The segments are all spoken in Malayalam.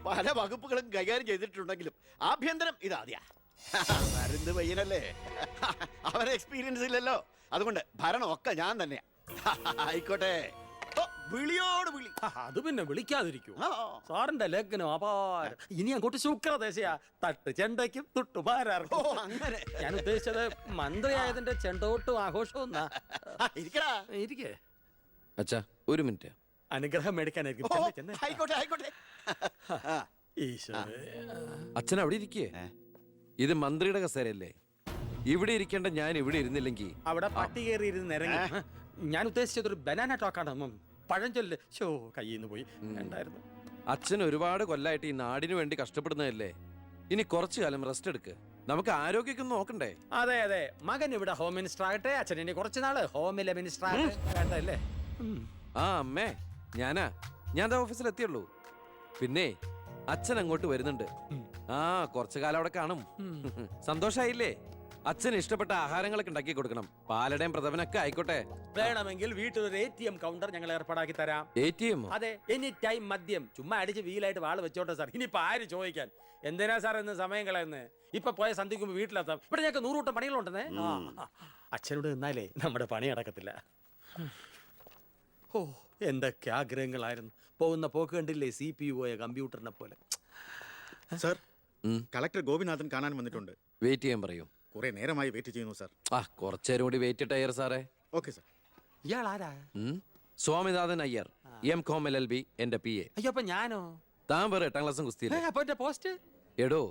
പല വകുപ്പുകളും കൈകാര്യം ചെയ്തിട്ടുണ്ടെങ്കിലും ആഭ്യന്തരം ഇതാദ്യാ. മരുന്ന് പയ്യനല്ലേ, അവന് എക്സ്പീരിയൻസ് ഇല്ലല്ലോ. അതുകൊണ്ട് ഭരണമൊക്കെ ഞാൻ തന്നെയാ. ആയിക്കോട്ടെ. ഓ, വിളിയോട് വിളി. അത് പിന്നെ വിളിക്കാതിരിക്കൂ. സാറിന്റെ ലേഖനം അപാര. ഇനി അങ്ങോട്ട് ശുക്രദേശയാ. തട്ട് ചെണ്ടയ്ക്കും തുട്ടുപാരാർക്കും. അങ്ങനെ ഞാൻ ഉദ്ദേശിച്ചത് മന്ത്രിയായതിന്റെ ചെണ്ടോട്ടും ആഘോഷവും. ഇരിക്കടാ. ഇരിക്കേ. അച്ഛാ ഒരു മിനിറ്റ്. അനുഗ്രഹം മേടിക്കാനായിരിക്കും. ആയിക്കോട്ടെ ആയിക്കോട്ടെ. അച്ഛൻ അവിടെ ഇരിക്കേ. ഇത് മന്ത്രിയുടെ കസേരയല്ലേ, ഇവിടെ ഇരിക്കേണ്ട ഞാൻ ഇവിടെ ഇരുന്നില്ലെങ്കിൽ അവിടെ പട്ടി കയറി ഇരുന്ന് ഇറങ്ങി. ഞാൻ ഉദ്ദേശിച്ചത് ഒരു ബനാന ടോക്കാണ്. പഴഞ്ചൊല്ല് ഷോ കയ്യിൽ നിന്ന് പോയി ഉണ്ടായിരുന്നു. അച്ഛൻ ഒരുപാട് കൊല്ലായിട്ട് ഈ നാടിനു വേണ്ടി കഷ്ടപ്പെടുന്നതല്ലേ, ഇനി കുറച്ചു കാലം റെസ്റ്റ് എടുക്ക്. നമുക്ക് ആരോഗ്യമൊക്കെ നോക്കണ്ടേ? അതെ അതെ, മകൻ ഇവിടെ ഹോം മിനിസ്റ്റർ ആകട്ടെ, അച്ഛൻ ഇനി കുറച്ചു നാള് ഹോമിലെ മിനിസ്റ്റർ ആകട്ടെ. വേണ്ടല്ലേ? ആ അമ്മേ, ഞാൻ ഓഫീസിൽ എത്തിയുള്ളൂ. പിന്നെ അച്ഛൻ അങ്ങോട്ട് വരുന്നുണ്ട്. ആ കുറച്ചു കാലം അവിടെ കാണും. സന്തോഷായില്ലേ? അച്ഛന് ഇഷ്ടപ്പെട്ട ആഹാരങ്ങളൊക്കെ ഉണ്ടാക്കി കൊടുക്കണം. പാലടയും പ്രഥമനൊക്കെ ആയിക്കോട്ടെ. വേണമെങ്കിൽ വീട്ടിൽ ഒരു ATM കൗണ്ടർ ഞങ്ങൾ ഏർപ്പാടാക്കി തരാം. ATM? അതെ, എനി ടൈം മദ്യം ചുമ്മാ അടിച്ച് വീലായിട്ട് വാള് വെച്ചോട്ടെ സാർ. ഇനിയിപ്പോ ആര് ചോദിക്കാൻ? എന്തിനാ സാർ എന്ന് സമയം കളയുന്നത്? ഇപ്പൊ പോയ സന്ധിക്കുമ്പോ വീട്ടിലെത്താം. ഇവിടെ ഞങ്ങൾക്ക് 100 കൂട്ടം പണികളുണ്ടെന്നേ. അച്ഛനോട് നിന്നാലേ നമ്മുടെ പണി നടക്കത്തില്ല. ഓ, എന്തൊക്കെ ആഗ്രഹങ്ങളായിരുന്നു. പോകുന്ന പോക്ക് കണ്ടില്ലേ, CPU കമ്പ്യൂട്ടറിനെ പോലെ. സർ, കളക്ടർ ഗോപിനാഥൻ കാണാൻ വന്നിട്ടുണ്ട്. വെയിറ്റ് ചെയ്യാൻ പറയൂ. കുറെ നേരമായി വെയിറ്റ് ചെയ്യുന്നു സർ. കുറച്ചേരം കൂടി വെയിറ്റ് ഇട്ടയ്യർ സാറേ. Okay sir. ഇയാൾ ആരാ? സ്വാമിനാഥൻ അയ്യർ, M.Com LLB, എന്റെ PA. അയ്യോ, അപ്പൊ ഞാനോ? താൻ വേറെ 8ാം ക്ലാസ്സും കുസ്തിയില്ലേ? അപ്പൊ എന്റെ പോസ്റ്റ്? എടോ,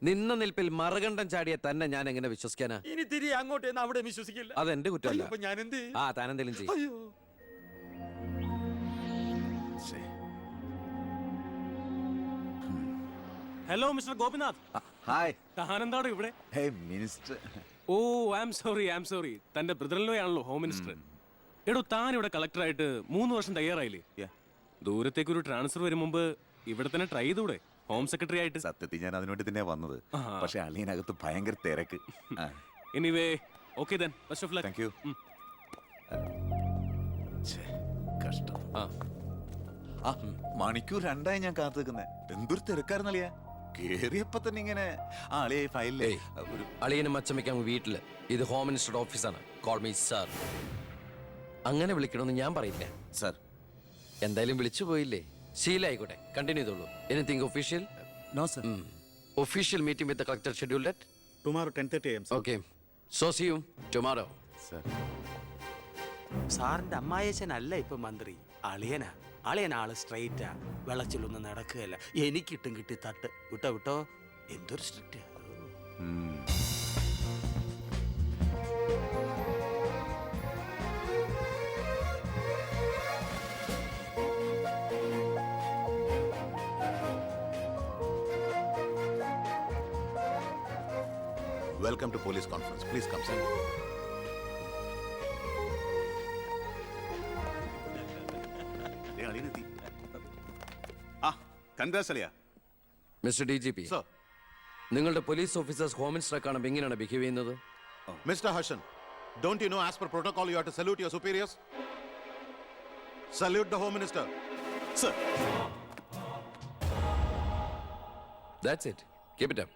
നിന്ന നിൽപ്പിൽ മറുകണ്ഠം ചാടിയ തന്നെ ഞാൻ എങ്ങനെ വിശ്വസിക്കാനാ? ഇനി തിരികെ അങ്ങോട്ട് അവിടെ വിശ്വസിക്കില്ല. അതെന്റെ കുറ്റമല്ല. അപ്പൊ ഞാൻ എന്ത്? താനെന്തേലും ചെയ്യും. അയ്യോ, ഹലോ മിസ്റ്റർ ഗോപിനാഥ്. ഹായ്. താനെന്താണ് ഇവിടെ? മിനിസ്റ്റർ. ഓ, ഐ ആം സോറി. തന്റെ ബ്രദറിലോ ആണല്ലോ ഹോം മിനിസ്റ്റർ. എടോ, താൻ ഇവിടെ കളക്ടറായിട്ട് 3 വർഷം തയ്യാറായില്ലേ? ദൂരത്തേക്ക് ഒരു ട്രാൻസ്ഫർ വരും മുമ്പ് ഇവിടെ തന്നെ ട്രൈ ചെയ്തൂടെ ഹോം സെക്രട്ടറി ആയിട്ട്? സത്യത്തിൽ ഞാൻ അതിനുവേണ്ടി തന്നെ വന്നത്. പക്ഷെ അളിയനകത്ത് ഭയങ്കര തിരക്ക്. Anyway, okay then, best of luck. Thank you. കഷ്ടം. മണിക്കൂർ 2 ഞാൻ കാത്തു നിൽക്കുന്നേ. എന്തൊരു തിരക്കായിരുന്നളിയാ. കേറിയപ്പോ തന്നെ ഇങ്ങനെ അളിയെ ഫയലിലേ ഒരു അളിയനും അച്ചമ്മയ്ക്കും വീട്ടില്. ഇത് ഹോം മിനിസ്റ്ററുടെ ഓഫീസാണ്. Call me sir. അങ്ങനെ വിളിക്കണമെന്ന് ഞാൻ പറയില്ല സർ. എന്തായാലും വിളിച്ചു പോയില്ലേ, ശീലായിക്കോട്ടെ. കണ്ടിന്യൂ ചെയ്തോളൂ. Anything official? No sir. Official meeting with the collector scheduled at tomorrow 10:30 AM. Okay, so see you tomorrow. Sir, സാറിന്റെ അമ്മായച്ചനല്ല ഇപ്പൊ മന്ത്രി, അളിയനാ. അളിയനാള് സ്ട്രെയിറ്റാ, വെള്ളച്ചിലൊന്നും നടക്കുകയല്ല. എനിക്കിട്ടും കിട്ടി തട്ട്. വിട്ടോ എന്തൊരു strict. Welcome to police conference. Please come sir. Mister DGP, നിങ്ങളുടെ പോലീസ് ഓഫീസേഴ്സ് ഹോം മിനിസ്റ്ററെ കാണുമ്പോൾ എങ്ങനെയാണ് ബിഹേവ് ചെയ്യുന്നത്? Mr. Harshan, don't you know as per protocol you have to salute your superiors? Salute the Home Minister. Sir. That's it. Keep it up.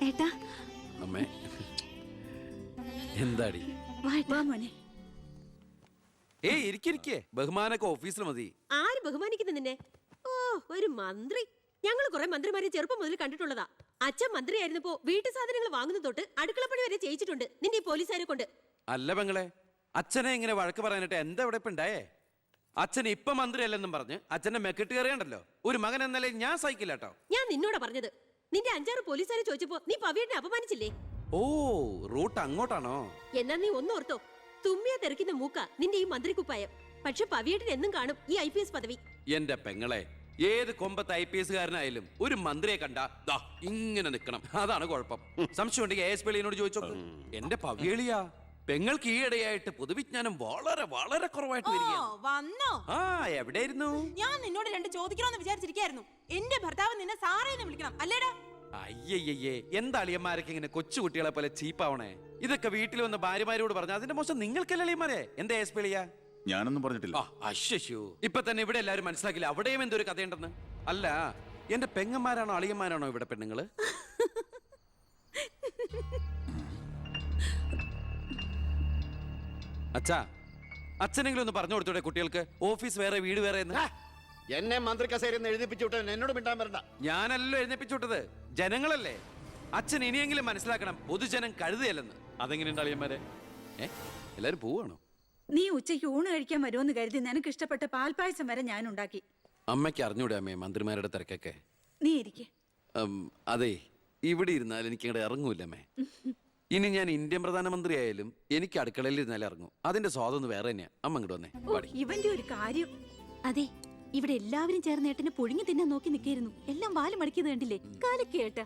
ഏട്ടാ, അമ്മേ, എന്താടി? ഇരിക്കേ, ബഹുമാനൊക്കെ ഓഫീസിൽ മതി. ആര് ബഹുമാനിക്കുന്നു നിന്നെ? ഓ, ഒരു മന്ത്രി. ഞങ്ങൾ കുറെ മന്ത്രിമാരെ ചെറുപ്പം മുതൽ കണ്ടിട്ടുള്ളതാ. അച്ഛൻ മന്ത്രിയായിരുന്നപ്പോ വീട്ടു സാധനങ്ങൾ വാങ്ങുന്ന തൊട്ട് അടുക്കളപ്പണി വരെ ചെയ്യിച്ചിട്ടുണ്ട് നിന്റെ ഈ പോലീസുകാരെ കൊണ്ട്. അല്ല പെങ്ങളെ, അച്ഛനെ ഇങ്ങനെ വഴക്ക് പറയാനായിട്ട് എന്താ ഇവിടെ ഇപ്പൊ ഉണ്ടായേ? അച്ഛൻ ഇപ്പൊ മന്ത്രിയല്ലെന്നും പറഞ്ഞ് അച്ഛന്റെ മെക്കിട്ട് കയറിയണ്ടല്ലോ. ഒരു മകൻ എന്നല്ലേ ഞാൻ സഹിക്കില്ല കേട്ടോ. ഞാൻ നിന്നോടാ പറഞ്ഞത്. നിന്റെ 5-6 പോലീസുകാരെ ചോദിച്ചപ്പോ നീ പവിയെ അപമാനിച്ചില്ലേ? ഓ, റൂട്ട് അങ്ങോട്ടാണോ? എന്നാ നീ ഒന്നോർത്തോ, തുമ്മിയ തെറിക്കുന്ന മൂക്ക നിന്റെ ഈ മന്ത്രിക്കുപ്പായം. പക്ഷെ പവിയേട്ടൻ എന്നും കാണും ഈ IPS പദവി. എന്റെ പെങ്ങളെ, ഏത് കൊമ്പത്ത് IPS കാരനായാലും ഒരു മന്ത്രിയെ കണ്ടാ ഇങ്ങനെ നിക്കണം. അതാണ് കുഴപ്പം. സംശയം ഉണ്ടെങ്കിൽ ASP ചോദിച്ചോളൂ. എന്റെ പവിയളിയാ. പെങ്ങൾക്ക് ഈയിടെയായിട്ട് പൊതുവിജ്ഞാനം വളരെ വളരെ കുറവായിട്ട് വരികയാണ്. വന്നോ? ആ എവിടെയായിരുന്നു? ഞാൻ നിന്നോട് രണ്ട് ചോദിക്കണമെന്ന് വിചാരിച്ചിരിക്കായിരുന്നു. എന്റെ ഭർത്താവ് നിന്നെ സാറേന്ന് വിളിക്കണം അല്ലേടാ? അയ്യയ്യേ എന്താ അളിയന്മാരൊക്കെ ഇങ്ങനെ കൊച്ചുകുട്ടികളെ പോലെ ചീപ്പാവണേ? ഇതൊക്കെ വീട്ടിൽ വന്ന ഭാര്യമാരോട് പറഞ്ഞ അതിന്റെ മോശം നിങ്ങൾക്കല്ലേ അളിയന്മാരെ? എന്താ എളിയ? ഞാനൊന്നും പറഞ്ഞിട്ടില്ല. അശ്ശോ ഇപ്പൊ തന്നെ ഇവിടെ എല്ലാരും മനസ്സിലാക്കില്ല അവിടെയും എന്തൊരു കഥയുണ്ടെന്ന്. അല്ല എന്റെ പെങ്ങന്മാരാണോ അളിയന്മാരാണോ ഇവിടെ പെണ്ണുങ്ങള്? അച്ഛാ അച്ഛനെങ്കിലും ഒന്ന് പറഞ്ഞു കൊടുത്തൂടെ കുട്ടികൾക്ക് ഓഫീസ് വേറെ വീട് വേറെ എന്ന്? എന്നെ മന്ത്രി കസേരന്ന് എഴുതിപ്പിച്ചു വിട്ടവൻ എന്നോട് മിണ്ടാൻ വരണ്ട. ഞാനല്ലോ എഴുന്നേപ്പിച്ചു വിട്ടത്, ജനങ്ങളല്ലേ. അച്ഛൻ ഇനിയെങ്കിലും മനസ്സിലാക്കണം പൊതുജനം കഴുതയല്ലെന്ന്. അതെങ്ങനെയുണ്ട് അളിയന്മാരെ? എല്ലാരും പോവാണോ? നീ ഉച്ചയ്ക്ക് ഊണ് കഴിക്കാൻ വരുമെന്ന് കരുതി നിനക്ക് ഇഷ്ടപ്പെട്ട പാൽപ്പായസം വരെ ഞാൻ ഉണ്ടാക്കി. അമ്മയ്ക്ക് അറിഞ്ഞൂടെ അമ്മേ മന്ത്രിമാരുടെ തിരക്കൊക്കെ? നീ ഇരിക്കെ. അതെ ഇവിടെ ഇരുന്നാൽ എനിക്ക് ഇങ്ങോട്ട് ഇറങ്ങൂല്ല അമ്മേ. ഇനി ഞാൻ ഇന്ത്യൻ പ്രധാനമന്ത്രി ആയാലും എനിക്ക് അടുക്കളയിൽ ഇരുന്നാലും ഇറങ്ങും. അതിന്റെ സ്വാദം വേറെ തന്നെയാ. അമ്മ ഇങ്ങോട്ട് വന്നേ. ഇവന്റെ ഒരു കാര്യം. അതെ, ഇവിടെ എല്ലാവരും ചേർന്ന് ഏട്ടനെ പുഴുങ്ങി തിന്നാൻ നോക്കി നിൽക്കായിരുന്നു. എല്ലാം വാല് മടക്കിയത് കണ്ടില്ലേ? കാലക്കേട്ട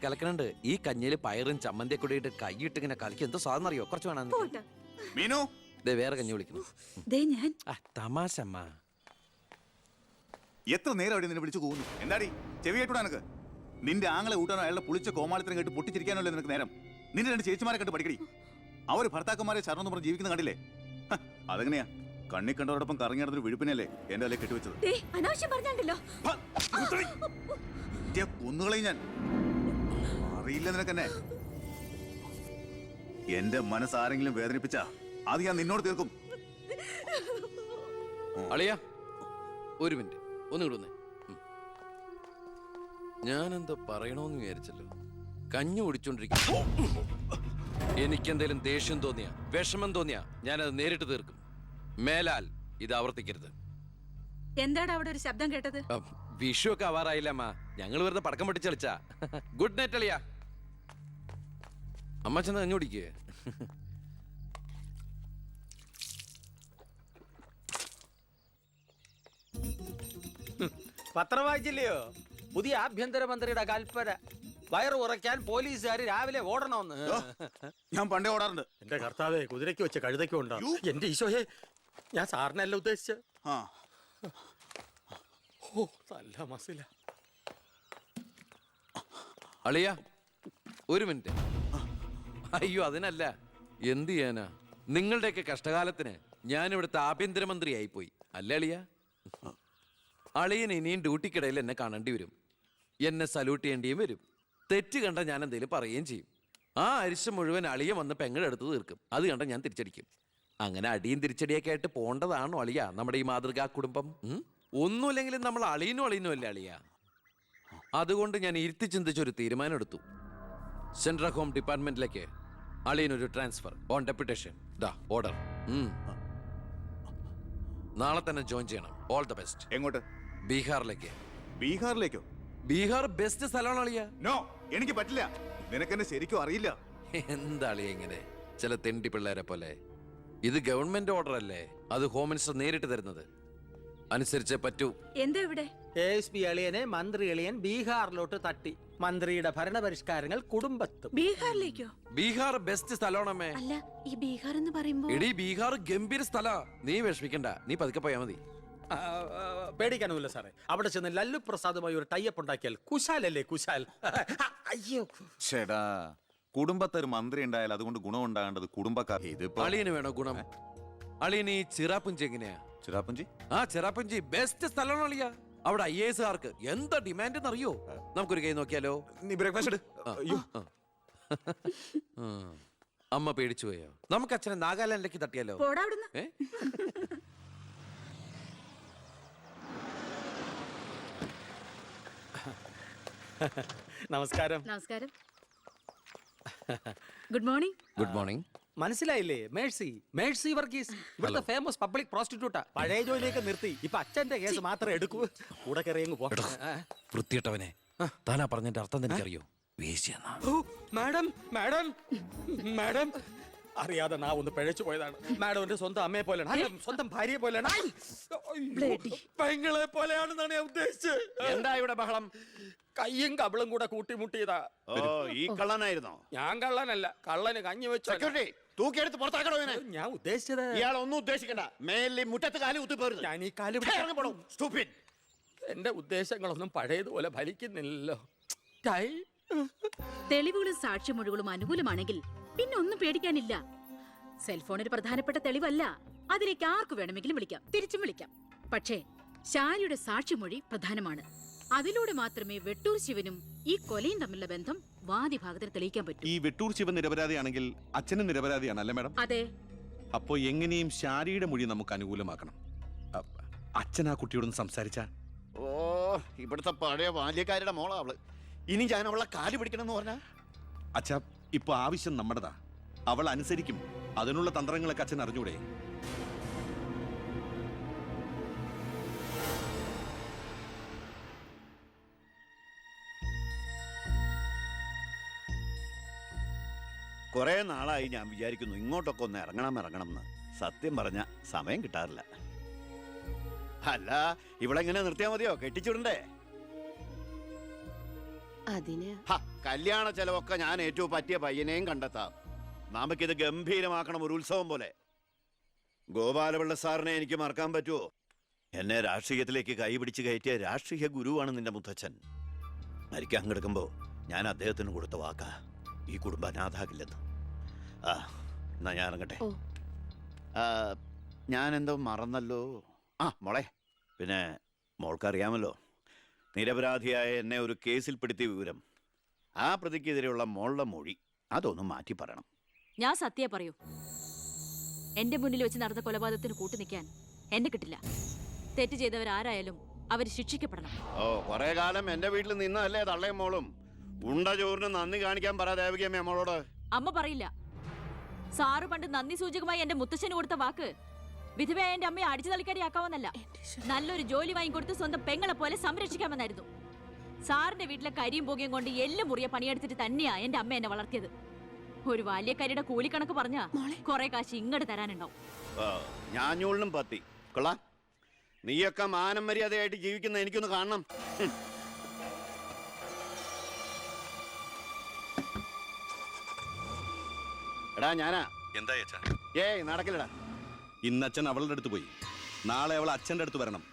കലക്കണുണ്ട്. ഈ കഞ്ഞില് പയറും ചമ്മന്തിയൊക്കെ കൂടിയിട്ട് കൈയിട്ട് ഇങ്ങനെ കലക്കി എന്തോ സാധനം അറിയോ? കുറച്ച് വേണം. മീനു വേറെ കഞ്ഞി വിളിക്കണം. ഞാൻ തമാശ അമ്മ. എത്ര നേരം അവിടെ നിന്നെ വിളിച്ചു പോകുന്നു? എന്താടി ചെവി കേട്ടൂടാ നിനക്ക്? നിന്റെ ആങ്ങളെ കൂട്ടാനോ അയാളുടെ പുളിച്ച കോമാളിത്തരം കേട്ട് പൊട്ടിച്ചിരിക്കാനല്ലോ നിനക്ക് നേരം? നിന്റെ രണ്ട് ചേച്ചിമാരെ കണ്ട് പഠിക്കടി. അവര് ഭർത്താക്കന്മാരെ ശരണം പറഞ്ഞ് ജീവിക്കുന്ന കണ്ടില്ലേ? അതെങ്ങനെയാ കണ്ണി കണ്ടവരോടൊപ്പം കറങ്ങി നടന്നൊരു വിഴുപ്പിനല്ലേ എന്റെ അല്ലെ കെട്ടിവെച്ചത്? അനാവശ്യം പറഞ്ഞാണ്ടല്ലോ. കൊന്നുകളയും ഞാൻ. അറിയില്ല നിനക്കെന്നെ. എന്റെ മനസ്സാരെങ്കിലും വേദനിപ്പിച്ച അത് ഞാൻ നിന്നോട് തീർക്കും. അളിയ ഒരു മിനിറ്റ് ഒന്നും വന്നേ. ഞാനെന്തോ പറയണോന്ന് വിചാരിച്ചല്ലോ. കഞ്ഞി കുടിച്ചോണ്ടിരിക്കും. എനിക്കെന്തേലും ദേഷ്യം തോന്നിയ വിഷമം തോന്നിയ ഞാനത് നേരിട്ട് തീർക്കും. മേലാൽ ഇത് ആവർത്തിക്കരുത്. എന്താടാ അവിടെ ഒരു ശബ്ദം കേട്ടത്? വിഷു ഒക്കെ ആവാറായില്ല അമ്മ. ഞങ്ങൾ വെറുതെ പടക്കം പൊട്ടിച്ചളിച്ചാ. ഗുഡ് നൈറ്റ് അളിയ. അമ്മ ചെന്ന് കഞ്ഞി കുടിക്കേ. പത്രം വായിച്ചില്ലയോ? പുതിയ ആഭ്യന്തരമന്ത്രിയുടെ കൽപ്പന. വയറ് ഉറയ്ക്കാൻ പോലീസുകാർ രാവിലെ ഓടണമെന്ന്. ഞാൻ പണ്ടേ ഓടാറുണ്ട്. എന്റെ കർത്താവേ, കുതിരയ്ക്ക് വെച്ച് കഴുതയ്ക്കും ഉണ്ടോ? എന്റെ ഈശോയെ, ഞാൻ സാറിനല്ല ഉദ്ദേശിച്ച. ഓ നല്ല മസില. അളിയ ഒരു മിനിറ്റ്. അയ്യോ അതിനല്ല. എന്ത് ചെയ്യാനാ? നിങ്ങളുടെയൊക്കെ കഷ്ടകാലത്തിന് ഞാൻ ഇവിടുത്തെ ആഭ്യന്തരമന്ത്രിയായി പോയി അല്ലേ അളിയ? അളിയൻ ഇനിയും ഡ്യൂട്ടിക്കിടയിൽ എന്നെ കാണേണ്ടി വരും. എന്നെ സല്യൂട്ട് ചെയ്യേണ്ടിയും വരും. തെറ്റ് കണ്ട ഞാൻ എന്തെങ്കിലും പറയുകയും ചെയ്യും. ആ അരിശം മുഴുവൻ അളിയ വന്ന് പെങ്ങളെടുത്ത് തീർക്കും. അത് കണ്ട ഞാൻ തിരിച്ചടിക്കും. അങ്ങനെ അടിയും തിരിച്ചടിയൊക്കെ ആയിട്ട് പോണ്ടതാണോ അളിയ നമ്മുടെ ഈ മാതൃകാ കുടുംബം? ഒന്നുമില്ലെങ്കിലും നമ്മൾ അളിയനും അല്ലേ അളിയ? അതുകൊണ്ട് ഞാൻ ഇരുത്തി ചിന്തിച്ചൊരു തീരുമാനം എടുത്തു. സെൻട്രൽ ഹോം ഡിപ്പാർട്ട്മെന്റിലേക്ക് അളിയനൊരു ട്രാൻസ്ഫർ ഓൺ ഡെപ്യൂട്ടേഷൻ. ഓർഡർ. നാളെ തന്നെ ജോയിൻ ചെയ്യണം. All the best. എങ്ങോട്ട്? ബീഹാറിലേക്ക്. ബീഹാറിലേക്കോ? ബീഹാർ ബെസ്റ്റ് സ്ഥലമാണ് അളിയ. നോ, എനിക്ക് പറ്റില്ല. നിനക്കെന്നെ ശരിക്കും അറിയില്ല. എന്താ അളിയ ഇങ്ങനെ ചില തെണ്ടി പിള്ളേരെ പോലെ? ഇത് ഗവൺമെന്റ് ഓർഡർ അല്ലേ? അത് ഹോം മിനിസ്റ്റർ നേരിട്ട് തരുന്നത്. അനുസരിച്ചേ പറ്റൂ. എന്താ ഇവിടെ? ASP അളിയനെ മന്ത്രി അളിയൻ ബീഹാറിലോട്ട് തട്ടി. മന്ത്രിയുടെ ഭരണപരിഷ്കാരങ്ങൾ കുടുംബത്തും. ബീഹാറിലേക്കോ? ബീഹാർ ബെസ്റ്റ് സ്ഥലമാണമ്മേ. അല്ല, ഈ ബീഹാർ എന്ന് പറയുമ്പോ എടീ ബീഹാർ ഗംഭീര സ്ഥല. നീ വിഷമിക്കണ്ട, നീ പതുക്കെ പോയാ മതി. പേടിക്കാനൊന്നുമില്ല സാറേ. അവിടെ ചെന്ന് ലല്ലു പ്രസാദുമായി ഒരു ടൈപ്പ് ഉണ്ടാക്കിയാൽ കുശാലല്ലേ കുശാൽ. അയ്യോ ചേടാ, കുടുംബത്തൊരു മന്ത്രി ഉണ്ടായാൽ അതുകൊണ്ട് ഗുണം ഉണ്ടാകേണ്ടത് കുടുംബക്കാർ. ഇതിപ്പോ അളിയന് വേണോ ഗുണം? അളിയന് ഈ ചിറാപ്പുഞ്ചി എങ്ങനെയാ? ചിറാപ്പുഞ്ചി? ആ ചിറാപ്പുഞ്ചി ബെസ്റ്റ് സ്ഥലമാണ് അളിയ. അവിടെ IAS കാർക്ക് എന്താ ഡിമാൻഡ് എന്നറിയോ? നമുക്കൊരു കൈ നോക്കിയാലോ? നീ ബ്രേക്ക്ഫാസ്റ്റ് അമ്മ പേടിച്ചു പോയോ? നമുക്ക് അച്ഛനെ നാഗാലാൻഡിലേക്ക് തട്ടിയാലോ? പോടാ അവിടുന്ന്. നമസ്കാരം. നമസ്കാരം. Good morning. Good morning. മനസ്സിലായില്ലേ? മേഴ്സി വർഗീസ് ഇവിടുത്തെ ഫേമസ് പബ്ലിക് പ്രോസ്റ്റിറ്റ്യൂട്ടാ. പഴയ ജോലിയൊക്കെ നിർത്തി ഇപ്പൊ അച്ഛന്റെ കേസ് മാത്രമേ എടുക്കൂ. കൂടെ കയറിയങ്ങ് പോ. വൃത്തിയിട്ടവനെ, താനാ പറഞ്ഞതിന്റെ അർത്ഥം എനിക്കറിയോ? വേശ്യെന്നാ. മാഡം മാഡം മാഡം അറിയാതെ നാ ഒന്ന് പിഴച്ചു പോയതാണ്. മാഡം എന്റെ സ്വന്തം അമ്മയെ പോലെയാണ്, സ്വന്തം ഭാര്യയെ പോലെയാണ്. പെങ്ങളെ പോലെയാണെന്നാണ് ഞാൻ ഉദ്ദേശിച്ചത്. എന്താ ഇവിടെ ബഹളം? കയ്യും കബളും കൂടെ കൂട്ടിമുട്ടിയതാ. ഓ, ഈ കള്ളനായിരുന്നോ? ഞാൻ കള്ളനല്ല, കള്ളന് കഞ്ഞി വെച്ചു. സെക്യൂരിറ്റി, തൂക്കിയെടുത്ത് പുറത്താക്കണോ ഇവനെ? ഞാൻ ഉദ്ദേശിച്ചത് ഇയാളൊന്നും ഉദ്ദേശിക്കണ്ട. മേലിൽ മുറ്റത്ത് കാലി കുത്തിപ്പോരുത്. ഞാൻ ഈ കാല് എന്റെ ഉദ്ദേശങ്ങളൊന്നും പഴയതുപോലെ ഫലിക്കുന്നില്ലല്ലോ. തെളിവുകളും സാക്ഷിമൊഴികളും അനുകൂലമാണെങ്കിൽ പിന്നെ ഒന്നും പേടിക്കാനില്ല. സെൽഫോൺ ഒരു പ്രധാനപ്പെട്ട തെളിവല്ല. അതിലേക്ക് ആർക്ക് വേണമെങ്കിലും വിളിക്കാം, തിരിച്ചും വിളിക്കാം. പക്ഷേ ശാരിയുടെ സാക്ഷിമൊഴി പ്രധാനമാണ്. അതിലൂടെ മാത്രമേ വെട്ടൂർ ശിവനും ഈ കൊലയും തമ്മിലുള്ള ബന്ധം വാദിഭാഗത്തിന് തെളിയിക്കാൻ പറ്റൂ. ഈ വെട്ടൂർ ശിവൻ നിരപരാധിയാണെങ്കിൽ അച്ഛനും നിരപരാധിയാണ് അല്ലേ മാഡം? അതെ. അപ്പോ എങ്ങനെയും ശാരിയുടെ മൊഴി നമുക്ക് അനുകൂലമാക്കണം. അച്ഛൻ ആ കുട്ടിയോടൊന്ന് സംസാരിച്ച. ഓ, ഇവിടുത്തെ പഴയ ബാല്യക്കാരുടെ മോളാ അവള്. ഇനി ഞാൻ അവളെ കാല് പിടിക്കണമെന്ന് പറഞ്ഞാ? അച്ഛാ, ഇപ്പൊ ആവശ്യം നമ്മുടെതാ. അവൾ അനുസരിക്കും. അതിനുള്ള തന്ത്രങ്ങളൊക്കെ അച്ഛൻ അറിഞ്ഞൂടെ? കുറെ നാളായി ഞാൻ വിചാരിക്കുന്നു ഇങ്ങോട്ടൊക്കെ ഒന്ന് ഇറങ്ങണം എന്ന്. സത്യം പറഞ്ഞ സമയം കിട്ടാറില്ല. അല്ല, ഇവളെങ്ങനെ നിർത്തിയാ മതിയോ? കെട്ടിച്ചുടണ്ടേ? അതിന് കല്യാണ ചെലവൊക്കെ ഞാൻ ഏറ്റവും പറ്റിയ പയ്യനെയും കണ്ടെത്താം. നമുക്കിത് ഗംഭീരമാക്കണം, ഒരു ഉത്സവം പോലെ. ഗോപാലപിള്ള സാറിനെ എനിക്ക് മറക്കാൻ പറ്റുമോ? എന്നെ രാഷ്ട്രീയത്തിലേക്ക് കൈപിടിച്ച് കയറ്റിയ രാഷ്ട്രീയ ഗുരുവാണ് നിന്റെ മുത്തച്ഛൻ. മരിക്കാൻ കിടക്കുമ്പോ ഞാൻ അദ്ദേഹത്തിന് കൊടുത്ത വാക്കാ, ഈ കുടുംബം അനാഥാകില്ലെന്ന്. എന്നാ ഞാൻ ഇറങ്ങട്ടെ. ഞാൻ എന്തോ മറന്നല്ലോ. മോളെ, പിന്നെ മോൾക്കറിയാമല്ലോ, നിരപരാധിയായ എന്നെ ഒരു കേസിൽപ്പെടുത്തിയ വിവരം. ആ പ്രതിക്കെതിരെയുള്ള മോളുടെ മൊഴി അതൊന്നും മാറ്റി പറയണം. ഞാൻ സത്യം പറയൂ. എന്റെ മുന്നിൽ വെച്ച് നടന്ന കൊലപാതകത്തിന് കൂട്ടു നിൽക്കാൻ എന്നെ കിട്ടില്ല. തെറ്റ് ചെയ്തവരാരായാലും അവർ ശിക്ഷിക്കപ്പെടണം. ഓ, കുറെ കാലം എന്റെ വീട്ടിൽ നിന്നല്ലേ തള്ളയും മോളും. ഉണ്ട ചോറിന് നന്ദി കാണിക്കാൻ പറ ദേവകിയമ്മ മോളോട്. അമ്മ പറയില്ല. സാറ് പണ്ട് നന്ദി സൂചകമായി എന്റെ മുത്തശ്ശന് കൊടുത്ത വാക്ക് വിധവയായ എന്റെ അമ്മയെ അടിച്ചു തളിക്കാരിയാക്കാമെന്നല്ല, നല്ലൊരു ജോലി വാങ്ങിക്കൊടുത്ത് സ്വന്തം പെങ്ങളെ പോലെ സംരക്ഷിക്കാമെന്നായിരുന്നു. സാറിന്റെ വീട്ടിലെ കരിയും പുകയും കൊണ്ട് എല്ലും മുറിയ പണിയെടുത്തിട്ട് തന്നെയാ എന്റെ അമ്മ എന്നെ വളർത്തിയത്. ഒരു ബാല്യക്കാരിയുടെ കൂലിക്കണക്ക് പറഞ്ഞാ കുറെ കാശ് ഇങ്ങോട്ട് തരാനുണ്ടാവും. ഞാഞ്ഞൂളിനും പത്തി കൊള്ളാം. നീയൊക്കെ മാനം മര്യാദയായിട്ട് ജീവിക്കുന്ന എനിക്കൊന്ന് കാണണം. എടാ ഞാനാ. എന്താ അച്ഛാ? ഏയ് നടക്കില്ലടാ. ഇന്ന് അച്ഛൻ അവളുടെ അടുത്ത് പോയി. നാളെ അവൾ അച്ഛൻ്റെ അടുത്ത് വരണം.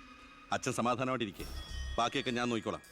അച്ഛൻ സമാധാനമായിട്ടിരിക്കെ. ബാക്കിയൊക്കെ ഞാൻ നോക്കിക്കോളാം.